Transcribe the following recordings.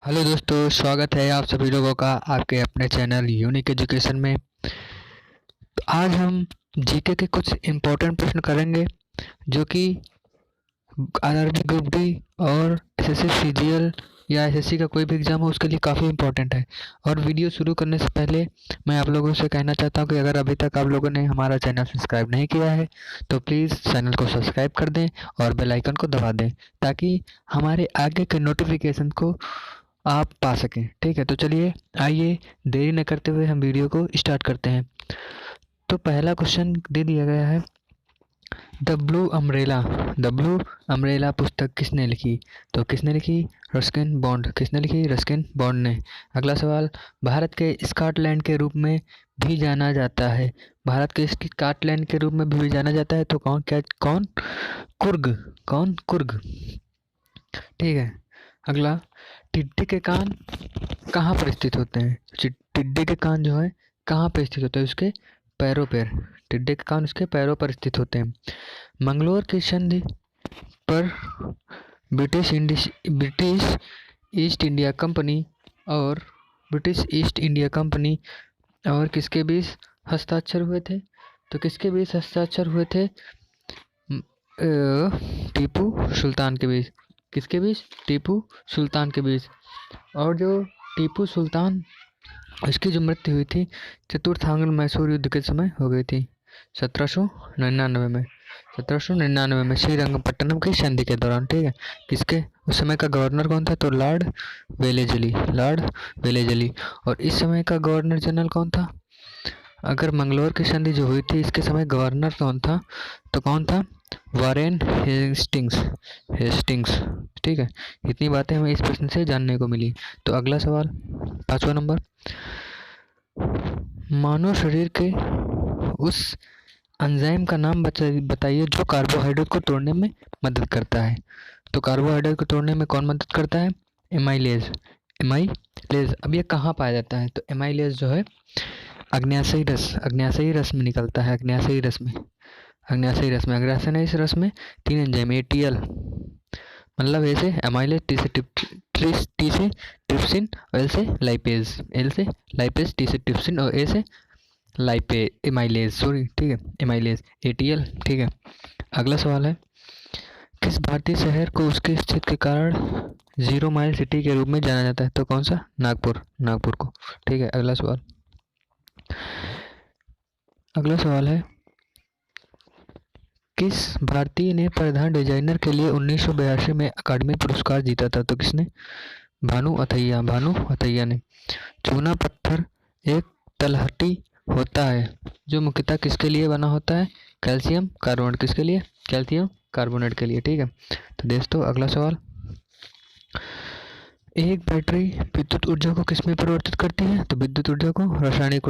Hello दोस्तों, स्वागत है आप सभी लोगों का आपके अपने चैनल यूनिक एजुकेशन में। तो आज हम जीके के कुछ इम्पोर्टेंट प्रश्न करेंगे जो कि आरआरबी ग्रुप डी और एसएससी सीजीएल या एसएससी का कोई भी एग्ज़ाम हो उसके लिए काफ़ी इम्पोर्टेंट है। और वीडियो शुरू करने से पहले मैं आप लोगों से कहना चाहता हूं कि अगर अभी तक आप लोगों ने हमारा चैनल सब्सक्राइब नहीं किया है तो प्लीज़ चैनल को सब्सक्राइब कर दें और बेल आइकन को दबा दें ताकि हमारे आगे के नोटिफिकेशन को आप पा सकें। ठीक है, तो चलिए आइए देरी न करते हुए हम वीडियो को स्टार्ट करते हैं। तो पहला क्वेश्चन दे दिया गया है, द ब्लू अम्ब्रेला पुस्तक किसने लिखी? तो किसने लिखी? Ruskin bond. किसने लिखी? रस्किन बॉन्ड ने। अगला सवाल, भारत के स्कॉटलैंड के रूप में भी जाना जाता है। भारत के स्कॉटलैंड के रूप में भी जाना जाता है तो कौन? कुर्ग। कौन? कुर्ग। ठीक है। अगला, टिड्डे के कान कहाँ पर स्थित होते हैं? टिड्डे के कान जो है कहाँ पर स्थित होते हैं? उसके पैरों पर। टिड्डे के कान उसके पैरों पर स्थित होते हैं। मंगलोर की संधि पर ब्रिटिश ईस्ट इंडिया कंपनी और किसके बीच हस्ताक्षर हुए थे? तो किसके बीच हस्ताक्षर हुए थे? टीपू सुल्तान के बीच। किसके बीच? टीपू सुल्तान के बीच। और जो टीपू सुल्तान, उसकी जो मृत्यु हुई थी चतुर्थांगल मैसूर युद्ध के समय हो गई थी 1799 में। 1799 में श्रीरंगपट्टनम की संधि के दौरान। ठीक है। किसके उस समय का गवर्नर कौन था? तो लॉर्ड वेलेजली। और इस समय का गवर्नर जनरल कौन था? अगर मंगलोर की संधि जो हुई थी इसके समय गवर्नर कौन था? तो कौन था? Warren Hastings. ठीक है। इतनी बातें हमें इस प्रश्न से जानने को मिली। तो अगला सवाल, 5वां नंबर, मानव शरीर के उस एंजाइम का नाम बताइए जो कार्बोहाइड्रेट को तोड़ने में मदद करता है। तो कार्बोहाइड्रेट को तोड़ने में कौन मदद करता है? एमाइलेज। अब ये कहाँ पाया जाता है? तो एमाइलेज जो है अग्न्याशयी रस में निकलता है। अग्न्याशयी रस में 3 एंजाइम, एटीएल मतलब ए से एमाइलेज, टी से ट्रिप्सिन और एल से लाइपेज, टी से ट्रिप्सिन और ए से एमाइलेज। ठीक है, एमाइलेज, एटीएल। ठीक है। अगला सवाल है, किस भारतीय शहर को उसके स्थिति के कारण 0 माइल सिटी के रूप में जाना जाता है? तो कौन सा? नागपुर को। ठीक है। अगला सवाल है, किस भारतीय ने प्रधान डिजाइनर के लिए 1982 में अकादमी पुरस्कार जीता था? तो किसने? भानु अथैया ने। चूना पत्थर एक तलहटी होता है जो मुख्यतः किसके लिए बना होता है? Calcium carbonate. किसके लिए? कैल्शियम कार्बोनेट के लिए। ठीक है। तो दोस्तों अगला सवाल, एक बैटरी विद्युत ऊर्जा को किस में परिवर्तित करती है? तो विद्युत ऊर्जा को रासायनिक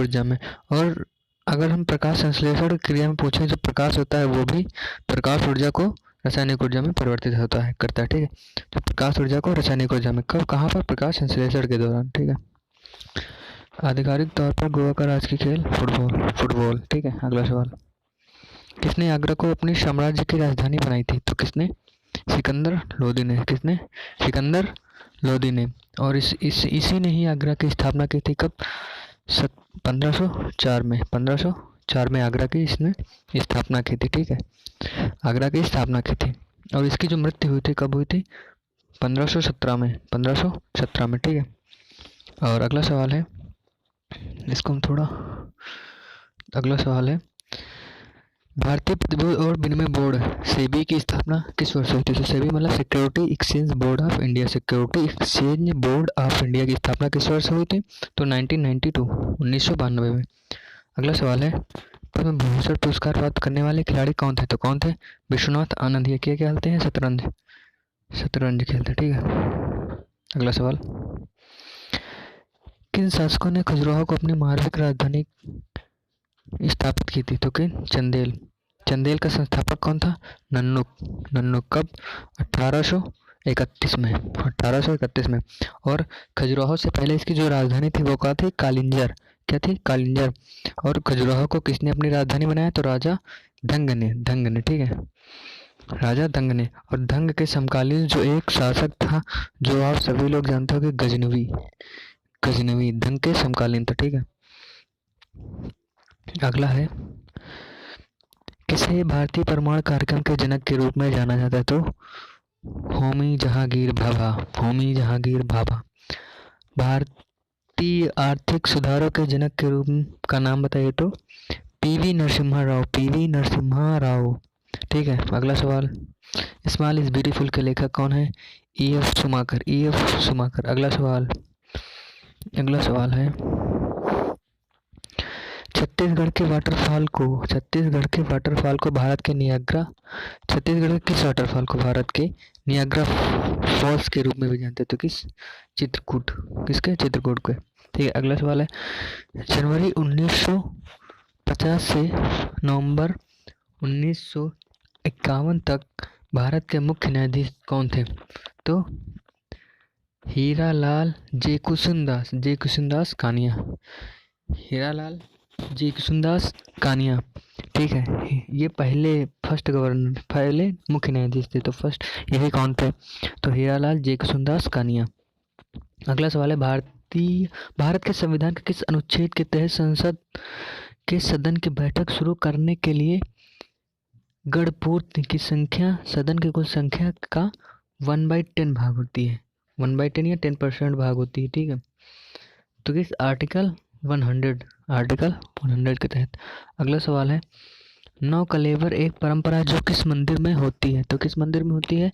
ऊर्जा में। और अगर हम प्रकाश संश्लेषण क्रिया में पूछें, जो प्रकाश होता है वो भी प्रकाश ऊर्जा को रासायनिक ऊर्जा में परिवर्तित करता है। ठीक है। तो प्रकाश ऊर्जा को रासायनिक ऊर्जा में कब, कहाँ पर? प्रकाश संश्लेषण के दौरान। ठीक है। आधिकारिक तौर पर गोवा का राष्ट्रीय खेल फुटबॉल। ठीक है। अगला सवाल, किसने आगरा को अपनी साम्राज्य की राजधानी बनाई थी? तो किसने? सिकंदर लोदी ने। किसने? सिकंदर लोदी ने। और इसी ने ही आगरा की स्थापना की थी। कब? 1504 में आगरा की इसने स्थापना की थी। ठीक है। आगरा की स्थापना की थी। और इसकी जो मृत्यु हुई थी कब हुई थी? 1517 में। ठीक है। और अगला सवाल है, भारतीय प्रतिभूति और विनिमय बोर्ड सेबी की स्थापना किस वर्ष हुई थी? तो सेबी मतलब security exchange board of India की स्थापना किस वर्ष हुई थी? तो 1992 में। अगला सवाल है, पद्म भूषण पुरस्कार प्राप्त करने वाले खिलाड़ी कौन थे? तो कौन थे? विश्वनाथ आनंद। ये क्या खेलते हैं? शतरंज खेलते। ठीक है। अगला सवाल, किन शासकों ने खजुराहो को अपनी मार्मिक राजधानी स्थापित की थी? तो किन? चंदेल का संस्थापक कौन था? नन्नुक। कब? 1831 में। और खजुराहो से पहले इसकी जो राजधानी थी वो क्या थी? कालिंजर। क्या थी? कालिंजर। और खजुराहो को किसने अपनी राजधानी बनाया? तो राजा धंग ने। ठीक है। राजा दंग ने। और दंग के समकालीन जो एक शासक था, जो आप सभी लोग जानते हो कि गजनवी, गजनवी दंग के समकालीन था। ठीक है, अगला है, किसे भारतीय परमाणु कार्यक्रम के जनक के रूप में जाना जाता है? तो होमी जहांगीर भाभा, होमी जहांगीर भाभा। भारतीय आर्थिक सुधारों के जनक के रूप का नाम बताइए? तो पीवी नरसिम्हा राव, पीवी नरसिम्हा राव। ठीक है, अगला सवाल, स्मॉल इज ब्यूटीफुल के लेखक कौन है? E.F. Schumacher, E.F. सुमाकर। अगला सवाल, अगला सवाल है, छत्तीसगढ़ के वाटरफॉल को, छत्तीसगढ़ के वाटरफॉल को भारत के नियाग्रा, छत्तीसगढ़ के किस वाटरफॉल को भारत के नियाग्रा फॉल्स के रूप में भी जानते हैं? तो किस? चित्रकूट, किसके? चित्रकूट के। ठीक है, अगला सवाल है, जनवरी 1950 से नवंबर 1951 तक भारत के मुख्य न्यायाधीश कौन थे? तो हीरालाल जे कुसुमदास, जे कुसुमदास कानिया, हीरालाल जे कुसुमदास कानिया। ठीक है, ये पहले फर्स्ट गवर्नर, पहले मुख्य न्यायाधीश थे। तो फर्स्ट यही कौन थे? तो हीरालाल जे कुसुमदास कानिया। अगला सवाल है, भारत के संविधान के किस अनुच्छेद के तहत संसद के सदन की बैठक शुरू करने के लिए गणपूर्त की संख्या, सदन की कुल संख्या का 1/10 भाग होती है? 1/10 या 10% भाग होती है। ठीक है, तो किस? आर्टिकल 100, आर्टिकल 100 के तहत। अगला सवाल है, नौ कलेवर एक परंपरा जो किस मंदिर में होती है? तो किस मंदिर में होती है?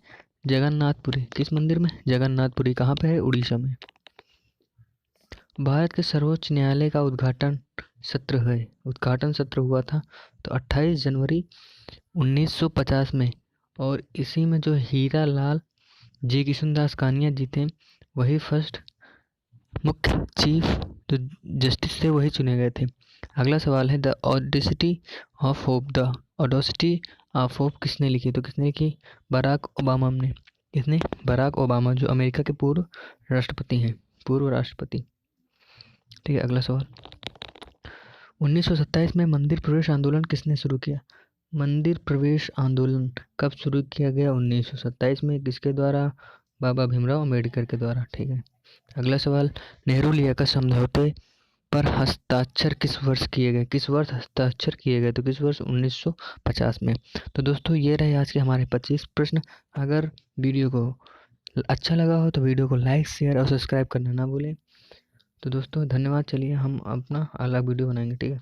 जगन्नाथपुरी। किस मंदिर में? जगन्नाथपुरी। कहाँ पे है? उड़ीसा में। भारत के सर्वोच्च न्यायालय का उद्घाटन सत्र है, उद्घाटन सत्र हुआ था तो 28 जनवरी 1950 में। और इसी में जो हीरा लाल जे किशनदास कानिया जी थे, वही फर्स्ट मुख्य चीफ जो जस्टिस थे, वही चुने गए थे। अगला सवाल है, the audacity of hope, the audacity of hope किसने लिखी? तो किसने लिखी? बराक ओबामा ने। किसने? बराक ओबामा, जो अमेरिका के पूर्व राष्ट्रपति हैं, पूर्व राष्ट्रपति। ठीक है, अगला सवाल, 1927 में मंदिर प्रवेश आंदोलन किसने शुरू किया? मंदिर प्रवेश आंदोलन कब शुरू किया गया? 1927 में। किसके द्वारा? बाबा भीमराव अम्बेडकर के द्वारा। ठीक है, अगला सवाल, नेहरू लियाकत समझौते पर हस्ताक्षर किस वर्ष किए गए? किस वर्ष हस्ताक्षर किए गए? तो किस वर्ष? 1950 में। तो दोस्तों, ये रहे आज के हमारे 25 प्रश्न। अगर वीडियो को अच्छा लगा हो तो वीडियो को लाइक, शेयर और सब्सक्राइब करना ना भूलें। तो दोस्तों धन्यवाद। चलिए हम अपना अलग वीडियो बनाएंगे। ठीक है।